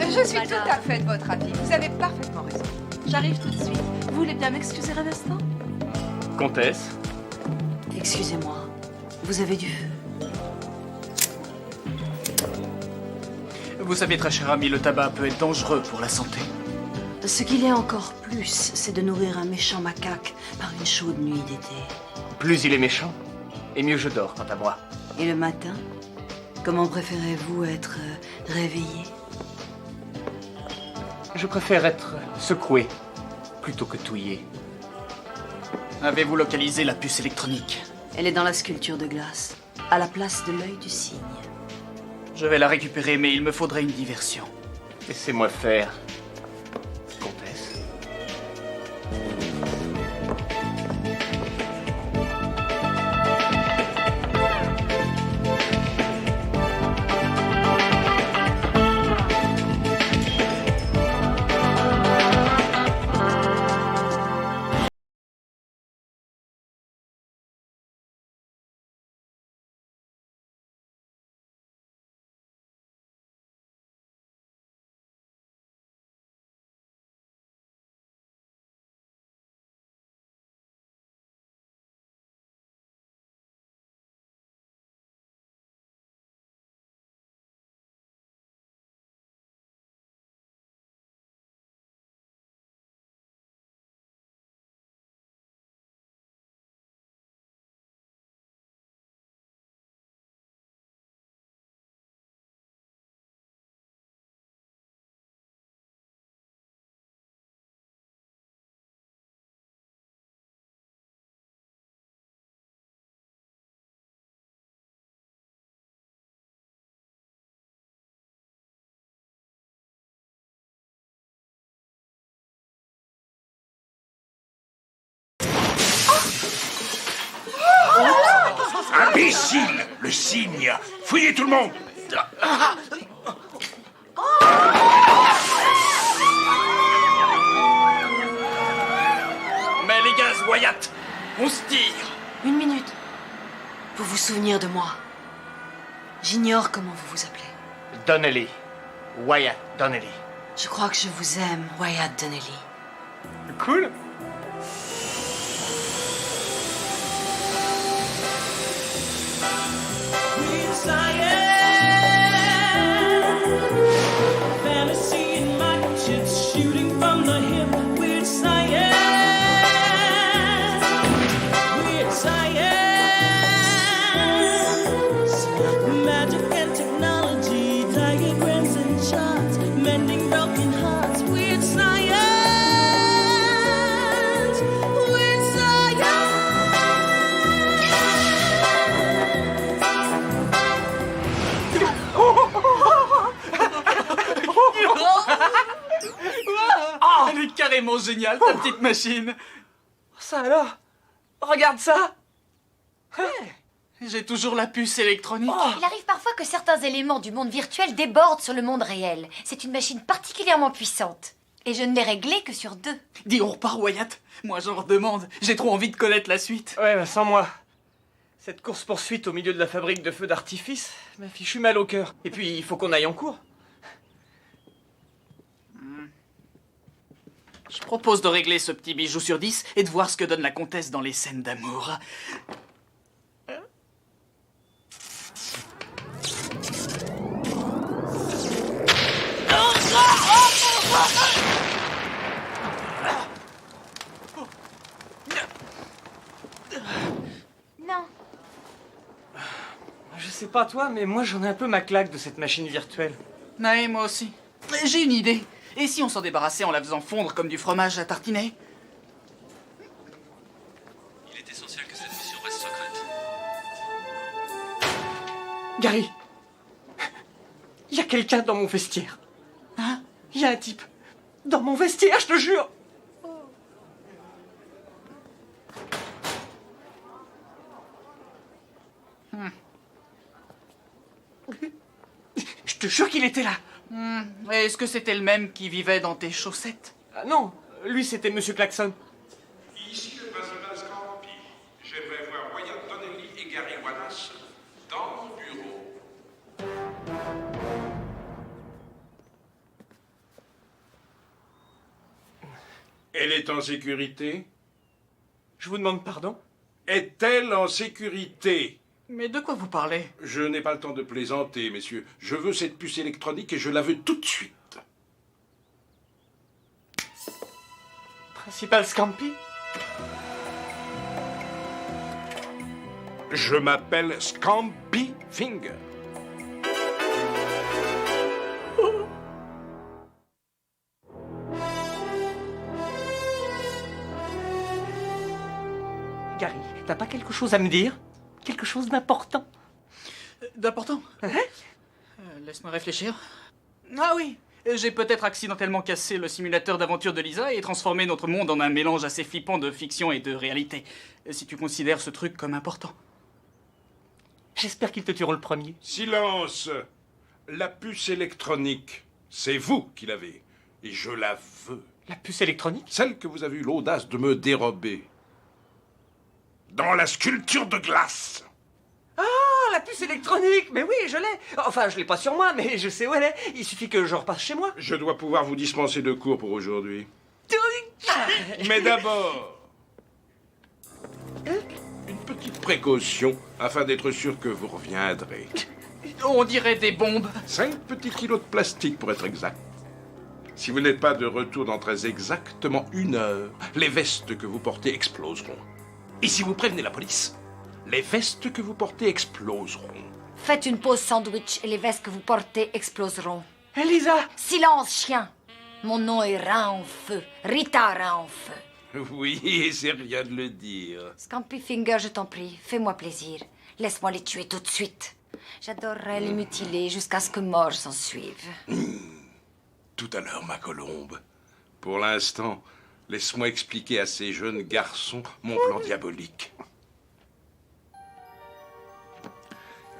Je suis tout à fait de votre avis. Vous avez parfaitement raison. J'arrive tout de suite. Vous voulez bien m'excuser un instant? Comtesse? Excusez-moi, vous avez du feu. Vous savez, très cher ami, le tabac peut être dangereux pour la santé. Ce qu'il y a encore plus, c'est de nourrir un méchant macaque par une chaude nuit d'été. Plus il est méchant, et mieux je dors quant à moi. Et le matin, comment préférez-vous être réveillé? Je préfère être secoué plutôt que touillé. Avez-vous localisé la puce électronique? Elle est dans la sculpture de glace, à la place de l'œil du cygne. Je vais la récupérer, mais il me faudrait une diversion. Laissez-moi faire, comtesse. Imbécile! Le cygne! Fouillez tout le monde! Mais les gaz, Wyatt, on se tire! Une minute. Vous vous souvenir de moi? J'ignore comment vous vous appelez. Donnelly. Wyatt Donnelly. Je crois que je vous aime, Wyatt Donnelly. Cool. Elle est carrément géniale, ta petite machine. Ça alors? Regarde ça. J'ai toujours la puce électronique. Il arrive parfois que certains éléments du monde virtuel débordent sur le monde réel. C'est une machine particulièrement puissante. Et je ne l'ai réglée que sur 2. Dis, on repart, Wyatt. Moi, j'en redemande. J'ai trop envie de connaître la suite. Ouais, bah, sans moi. Cette course-poursuite au milieu de la fabrique de feux d'artifice m'a fichu mal au cœur. Et puis, il faut qu'on aille en cours. Je propose de régler ce petit bijou sur 10 et de voir ce que donne la comtesse dans les scènes d'amour. Non. Je sais pas toi, mais moi j'en ai un peu ma claque de cette machine virtuelle. Ouais, moi aussi. J'ai une idée. Et si on s'en débarrassait en la faisant fondre comme du fromage à tartiner? Il est essentiel que cette mission reste secrète. Gary, il y a quelqu'un dans mon vestiaire. Hein? Il y a un type dans mon vestiaire, je te jure. Je te jure qu'il était là. Est-ce que c'était le même qui vivait dans tes chaussettes? Ah non, lui c'était Monsieur Klaxon. Ici le principal Scampi. J'aimerais voir Wyatt Donnelly et Gary Wallace dans mon bureau. Elle est en sécurité? Je vous demande pardon? Est-elle en sécurité? Mais de quoi vous parlez? Je n'ai pas le temps de plaisanter, messieurs. Je veux cette puce électronique et je la veux tout de suite. Principal Scampi? Je m'appelle Scampy Finger. Gary, t'as pas quelque chose à me dire? Quelque chose d'important? D'important? Laisse-moi réfléchir. Ah oui, j'ai peut-être accidentellement cassé le simulateur d'aventure de Lisa et transformé notre monde en un mélange assez flippant de fiction et de réalité. Si tu considères ce truc comme important. J'espère qu'ils te tueront le premier. Silence! La puce électronique, c'est vous qui l'avez. Et je la veux. La puce électronique? Celle que vous avez eu l'audace de me dérober. Dans la sculpture de glace. Ah, la puce électronique! Mais oui, je l'ai! Enfin, je l'ai pas sur moi, mais je sais où elle est. Il suffit que je repasse chez moi. Je dois pouvoir vous dispenser de cours pour aujourd'hui. Mais d'abord, une petite précaution afin d'être sûr que vous reviendrez. On dirait des bombes. 5 petits kilos de plastique pour être exact. Si vous n'êtes pas de retour dans très exactement 1 heure, les vestes que vous portez exploseront. Et si vous prévenez la police, les vestes que vous portez exploseront. Faites une pause sandwich et les vestes que vous portez exploseront. Elisa! Silence, chien! Mon nom est Rein en feu. Rita Rein en feu. Oui, c'est rien de le dire. Scampy Finger, je t'en prie, fais-moi plaisir. Laisse-moi les tuer tout de suite. J'adorerais les mutiler jusqu'à ce que mort s'en suive. Tout à l'heure, ma colombe. Pour l'instant, laisse-moi expliquer à ces jeunes garçons mon plan diabolique.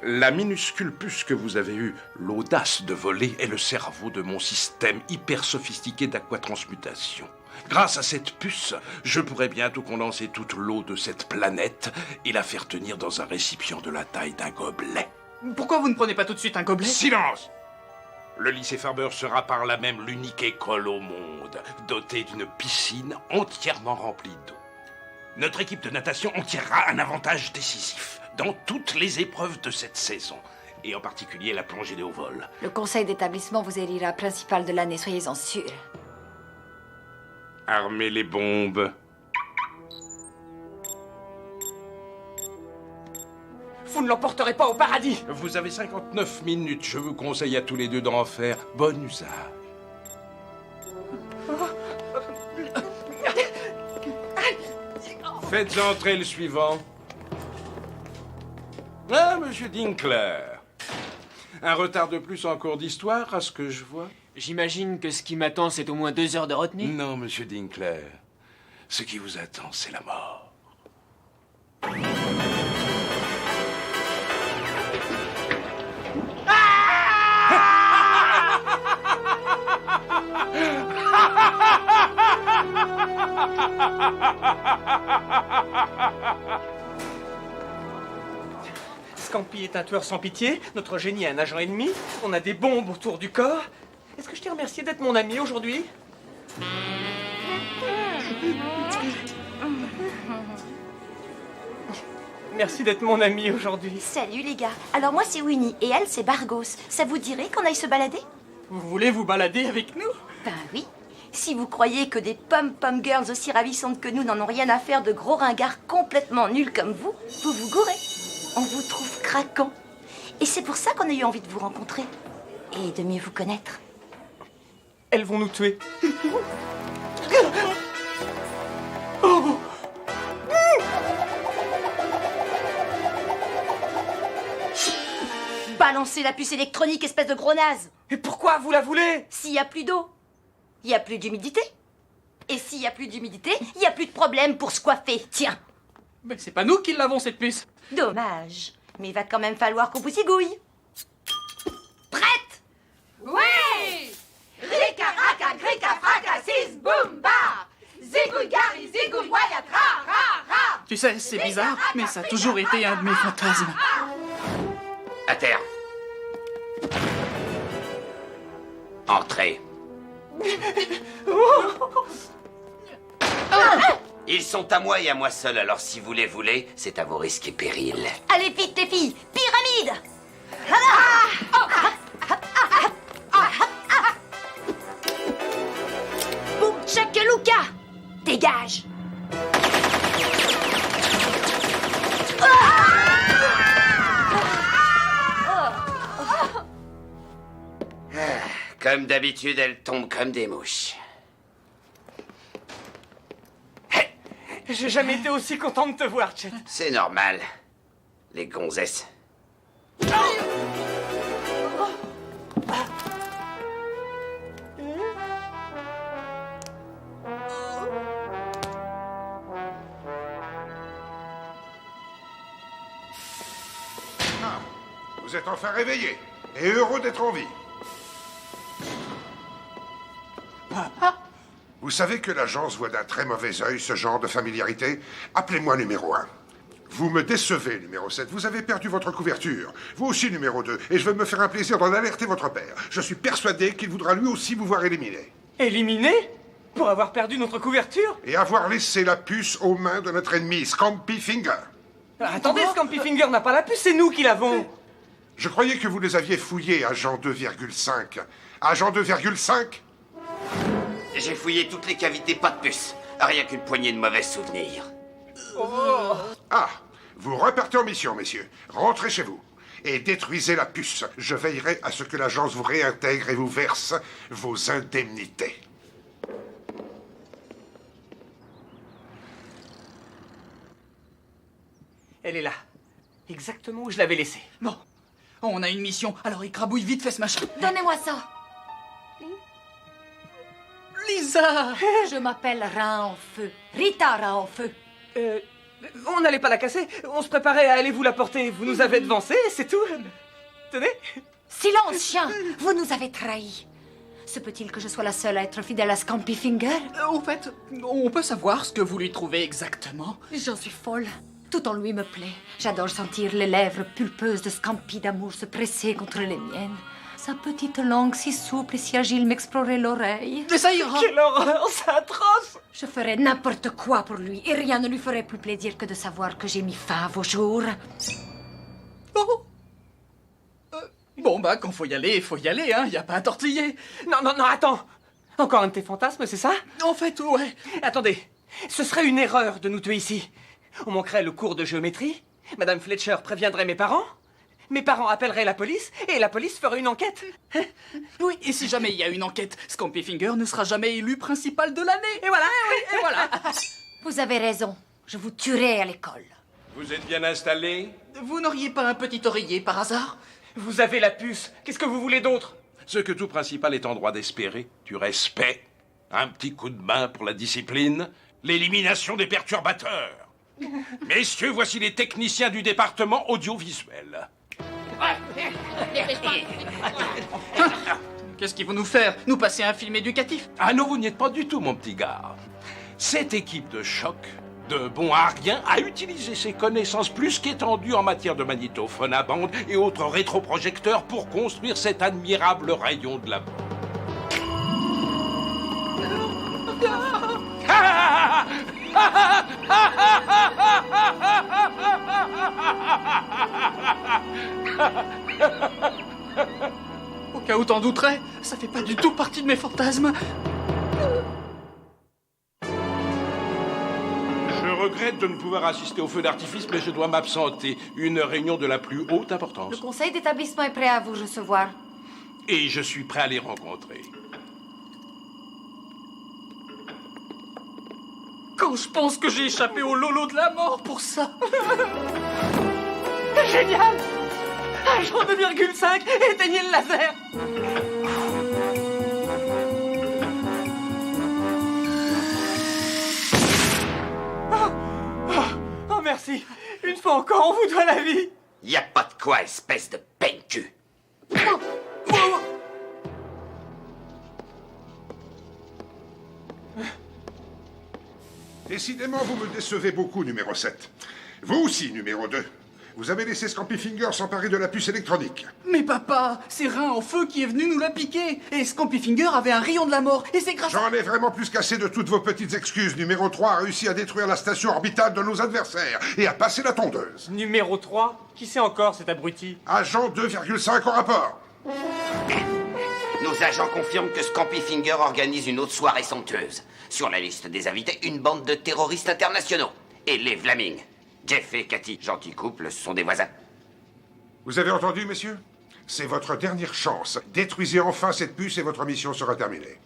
La minuscule puce que vous avez eu l'audace de voler est le cerveau de mon système hyper sophistiqué d'aquatransmutation. Grâce à cette puce, je pourrais bientôt condenser toute l'eau de cette planète et la faire tenir dans un récipient de la taille d'un gobelet. Pourquoi vous ne prenez pas tout de suite un gobelet? Silence! Le lycée Farber sera par là même l'unique école au monde dotée d'une piscine entièrement remplie d'eau. Notre équipe de natation en tirera un avantage décisif dans toutes les épreuves de cette saison, et en particulier la plongée de haut vol. Le conseil d'établissement vous élira principal de l'année, soyez-en sûr. Armez les bombes. Vous ne l'emporterez pas au paradis! Vous avez 59 minutes, je vous conseille à tous les deux d'en faire bon usage. Faites entrer le suivant. Ah, monsieur Dinkler. Un retard de plus en cours d'histoire, à ce que je vois? J'imagine que ce qui m'attend, c'est au moins 2 heures de retenue. Non, monsieur Dinkler. Ce qui vous attend, c'est la mort. Scampy est un tueur sans pitié, notre génie est un agent ennemi, on a des bombes autour du corps. Est-ce que je t'ai remercié d'être mon ami aujourd'hui? Merci d'être mon ami aujourd'hui. Salut les gars. Alors moi c'est Winnie et elle c'est Bargos. Ça vous dirait qu'on aille se balader? Vous voulez vous balader avec nous? Ben oui. Si vous croyez que des pom-pom girls aussi ravissantes que nous n'en ont rien à faire de gros ringards complètement nuls comme vous, vous vous gourrez. On vous trouve craquant. Et c'est pour ça qu'on a eu envie de vous rencontrer. Et de mieux vous connaître. Elles vont nous tuer. Balancez la puce électronique, espèce de gros naze. Et pourquoi vous la voulez? S'il n'y a plus d'eau, il n'y a plus d'humidité. Et s'il n'y a plus d'humidité, il n'y a plus de problème pour se coiffer. Tiens. Mais c'est pas nous qui l'avons, cette puce. Dommage. Mais il va quand même falloir qu'on vous zigouille. Prête? Oui! Rika raka grika fraka sis boum ba. Zigouille gari zigouille wayat ra ra ra. Tu sais, c'est bizarre, mais ça a toujours été un de mes fantasmes. À terre. Entrez. Ils sont à moi et à moi seul, alors si vous les voulez, c'est à vos risques et périls. Allez vite les filles, pyramide. Boum Chakalouka. Dégage. Comme d'habitude, elles tombent comme des mouches. J'ai jamais été aussi content de te voir, Chet. C'est normal. Les gonzesses. Ah, vous êtes enfin réveillés et heureux d'être en vie. Vous savez que l'agence voit d'un très mauvais œil ce genre de familiarité? Appelez-moi numéro 1. Vous me décevez, numéro 7. Vous avez perdu votre couverture. Vous aussi, numéro 2. Et je vais me faire un plaisir d'en alerter votre père. Je suis persuadé qu'il voudra lui aussi vous voir éliminé. Éliminé? Pour avoir perdu notre couverture? Et avoir laissé la puce aux mains de notre ennemi, Scampy Finger. Attendez, Scampy Finger n'a pas la puce, c'est nous qui l'avons. Je croyais que vous les aviez fouillés, agent 2,5. Agent 2,5? J'ai fouillé toutes les cavités, pas de puce. Rien qu'une poignée de mauvais souvenirs. Oh. Ah, vous repartez en mission, messieurs. Rentrez chez vous et détruisez la puce. Je veillerai à ce que l'agence vous réintègre et vous verse vos indemnités. Elle est là. Exactement où je l'avais laissée. Bon, on a une mission, alors écrabouille vite fait ce machin. Donnez-moi ça. Lisa! Je m'appelle Rein en feu. Rita Rein en feu. On n'allait pas la casser. On se préparait à aller vous la porter. Vous nous avez devancé, c'est tout. Tenez. Silence, chien. Vous nous avez trahis. Se peut-il que je sois la seule à être fidèle à Scampy Finger? Au fait, on peut savoir ce que vous lui trouvez exactement? J'en suis folle. Tout en lui me plaît. J'adore sentir les lèvres pulpeuses de Scampy d'amour se presser contre les miennes. Sa petite langue si souple et si agile m'explorer l'oreille. Mais ça ira! Quelle horreur, c'est atroce! Je ferais n'importe quoi pour lui et rien ne lui ferait plus plaisir que de savoir que j'ai mis fin à vos jours. Oh! Bon, bah, quand faut y aller, hein, y a pas à tortiller. Non, attends. Encore un de tes fantasmes, c'est ça? En fait, ouais. Attendez, ce serait une erreur de nous tuer ici. On manquerait le cours de géométrie, Madame Fletcher préviendrait mes parents appelleraient la police, et la police ferait une enquête. Oui, et si jamais il y a une enquête, Scampy Finger ne sera jamais élu principal de l'année. Et voilà, et voilà. Vous avez raison. Je vous tuerai à l'école. Vous êtes bien installé? Vous n'auriez pas un petit oreiller par hasard? Vous avez la puce. Qu'est-ce que vous voulez d'autre? Ce que tout principal est en droit d'espérer, du respect, un petit coup de main pour la discipline, l'élimination des perturbateurs. Messieurs, voici les techniciens du département audiovisuel. Qu'est-ce qu'ils vont nous faire? Nous passer un film éducatif? Ah non, vous n'y êtes pas du tout, mon petit gars. Cette équipe de choc, de bons à rien, a utilisé ses connaissances plus qu'étendues en matière de magnétophone à bande et autres rétroprojecteurs pour construire cet admirable rayon de la bande. Au cas où t'en douterais, ça fait pas du tout partie de mes fantasmes. Je regrette de ne pouvoir assister au feu d'artifice, mais je dois m'absenter. Une réunion de la plus haute importance. Le conseil d'établissement est prêt à vous recevoir. Et je suis prêt à les rencontrer. Quand je pense que j'ai échappé au lolo de la mort pour ça. Génial! Agent 2,5, éteignez le laser! Oh, merci! Une fois encore, on vous doit la vie! Y a pas de quoi, espèce de peine-cul. Décidément, vous me décevez beaucoup, numéro 7. Vous aussi, numéro 2. Vous avez laissé Scampy Finger s'emparer de la puce électronique. Mais papa, c'est Rein en feu qui est venu nous la piquer. Et Scampy Finger avait un rayon de la mort. Et c'est grâce à... J'en ai vraiment plus qu'assez de toutes vos petites excuses. Numéro 3 a réussi à détruire la station orbitale de nos adversaires et à passer la tondeuse. Numéro 3? Qui c'est encore cet abruti? Agent 2,5 au rapport. Nos agents confirment que Scampy Finger organise une autre soirée somptueuse. Sur la liste des invités, une bande de terroristes internationaux. Et les Vlaming. Jeff et Cathy, gentil couple, ce sont des voisins. Vous avez entendu, messieurs? C'est votre dernière chance. Détruisez enfin cette puce et votre mission sera terminée.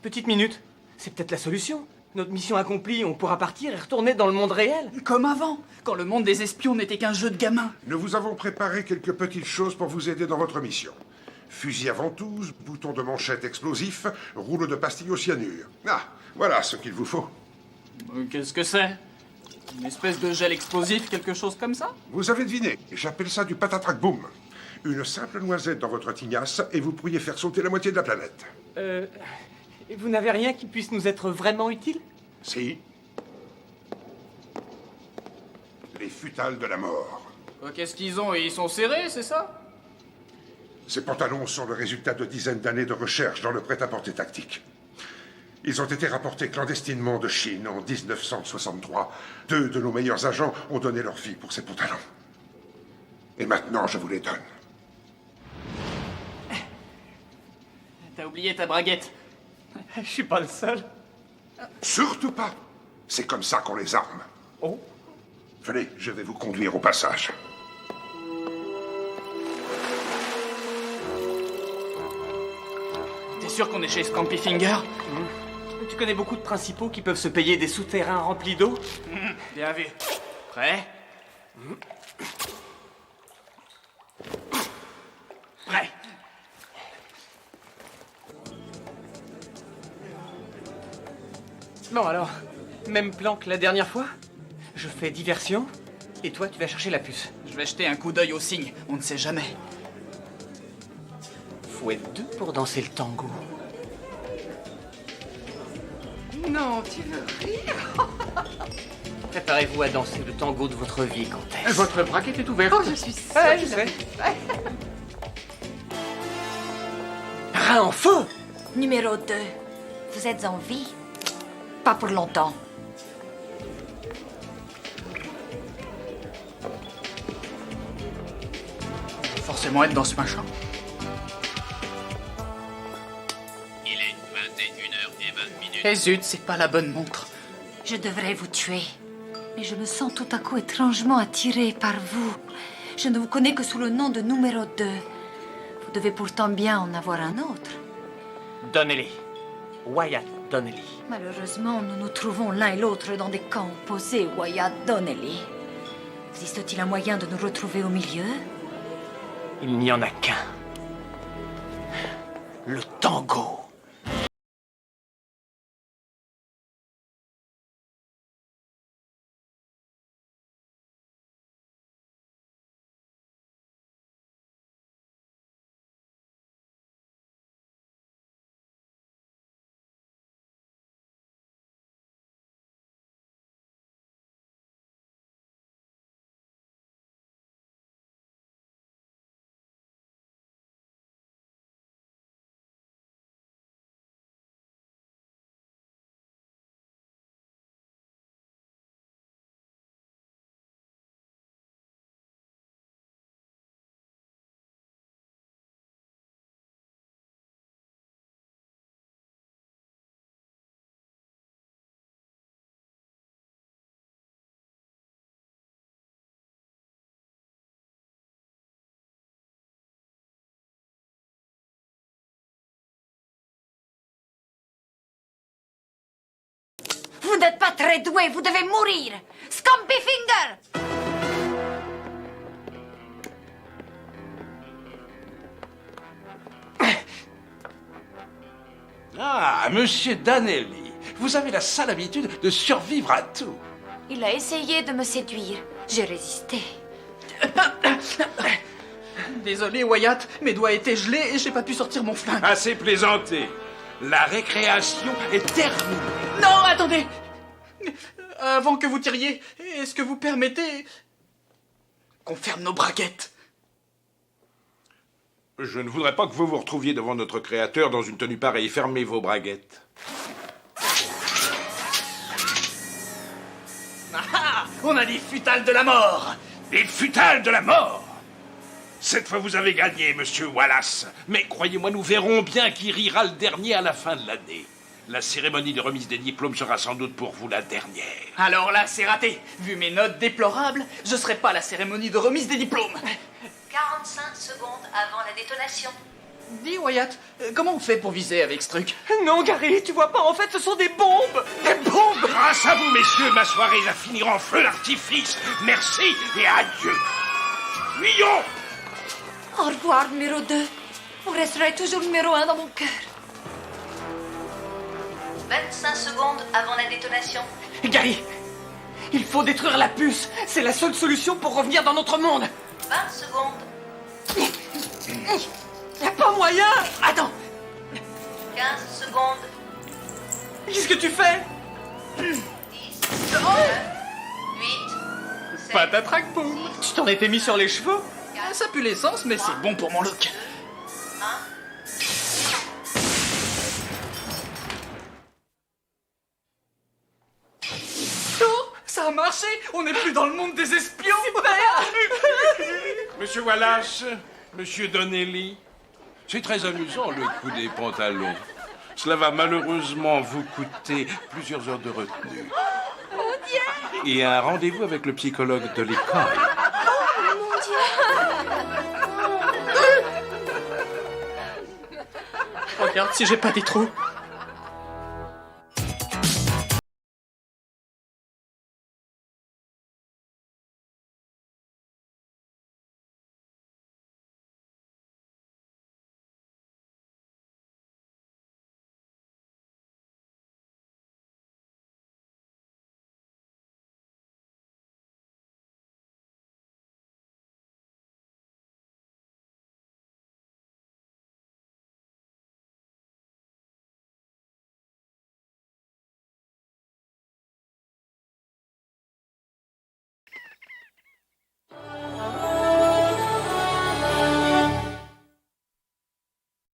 Petite minute, c'est peut-être la solution. Notre mission accomplie, on pourra partir et retourner dans le monde réel. Comme avant, quand le monde des espions n'était qu'un jeu de gamins. Nous vous avons préparé quelques petites choses pour vous aider dans votre mission. Fusil à ventouse, bouton de manchette explosif, rouleau de pastilles au cyanure. Ah, voilà ce qu'il vous faut. Qu'est-ce que c'est? Une espèce de gel explosif, quelque chose comme ça? Vous avez deviné, j'appelle ça du patatrac boom. Une simple noisette dans votre tignasse et vous pourriez faire sauter la moitié de la planète. Vous n'avez rien qui puisse nous être vraiment utile? Si. Les futales de la mort. Qu'est-ce qu'ils ont? Ils sont serrés, c'est ça? Ces pantalons sont le résultat de dizaines d'années de recherche dans le prêt-à-porter tactique. Ils ont été rapportés clandestinement de Chine en 1963. 2 de nos meilleurs agents ont donné leur vie pour ces pantalons. Et maintenant, je vous les donne. T'as oublié ta braguette. Je suis pas le seul. Surtout pas. C'est comme ça qu'on les arme. Oh. Venez, je vais vous conduire au passage. T'es sûr qu'on est chez Scampy Finger? Tu connais beaucoup de principaux qui peuvent se payer des souterrains remplis d'eau? Bien vu. Prêt? Prêt. Bon alors, même plan que la dernière fois? Je fais diversion, et toi tu vas chercher la puce. Je vais jeter un coup d'œil au signe, on ne sait jamais. Faut être deux pour danser le tango. Non, tu veux rire? Préparez-vous à danser le tango de votre vie, comtesse. Votre braquette est ouverte. Oh, je suis sûre. Ouais, je sais. Rein en feu! Numéro 2, vous êtes en vie? Pas pour longtemps. Faut forcément être dans ce machin. Il est 21h20. Eh zut, c'est pas la bonne montre. Je devrais vous tuer. Mais je me sens tout à coup étrangement attirée par vous. Je ne vous connais que sous le nom de numéro 2. Vous devez pourtant bien en avoir un autre. Donnelly. Wyatt Donnelly. Malheureusement, nous nous trouvons l'un et l'autre dans des camps opposés, Wyatt Donnelly. Existe-t-il un moyen de nous retrouver au milieu? Il n'y en a qu'un. Le tango. Vous n'êtes pas très doué, vous devez mourir! Scampy Finger! Ah, monsieur Donnelly, vous avez la sale habitude de survivre à tout. Il a essayé de me séduire. J'ai résisté. Désolé, Wyatt, mes doigts étaient gelés et j'ai pas pu sortir mon flingue. Assez plaisanté. La récréation est terminée. Non, attendez! Avant que vous tiriez, est-ce que vous permettez qu'on ferme nos braguettes. Je ne voudrais pas que vous vous retrouviez devant notre créateur dans une tenue pareille. Fermez vos braguettes. Ah, on a des futales de la mort. Les futales de la mort! Cette fois, vous avez gagné, monsieur Wallace. Mais croyez-moi, nous verrons bien qui rira le dernier à la fin de l'année. La cérémonie de remise des diplômes sera sans doute pour vous la dernière. Alors là, c'est raté. Vu mes notes déplorables, je serai pas à la cérémonie de remise des diplômes. 45 secondes avant la détonation. Dis, Wyatt, comment on fait pour viser avec ce truc? Non, Gary, tu vois pas, en fait, ce sont des bombes! Des bombes! Grâce à vous, messieurs, ma soirée va finir en feu d'artifice. Merci et adieu. Fuyons! Au revoir, numéro 2. Vous resterez toujours numéro 1 dans mon cœur. 25 secondes avant la détonation. Gary, il faut détruire la puce. C'est la seule solution pour revenir dans notre monde. 20 secondes. Y a pas moyen. Attends. 15 secondes. Qu'est-ce que tu fais? 10, 9, 8, 7, Patatrac poum. Tu t'en étais mis sur les cheveux? 4, Ça pue l'essence, mais c'est bon pour mon look. 1. Oh, ça a marché. On n'est plus dans le monde des espions. Monsieur Wallace, monsieur Donnelly, c'est très amusant le coup des pantalons. Cela va malheureusement vous coûter plusieurs heures de retenue. Et un rendez-vous avec le psychologue de l'école. Regarde si j'ai pas des trous.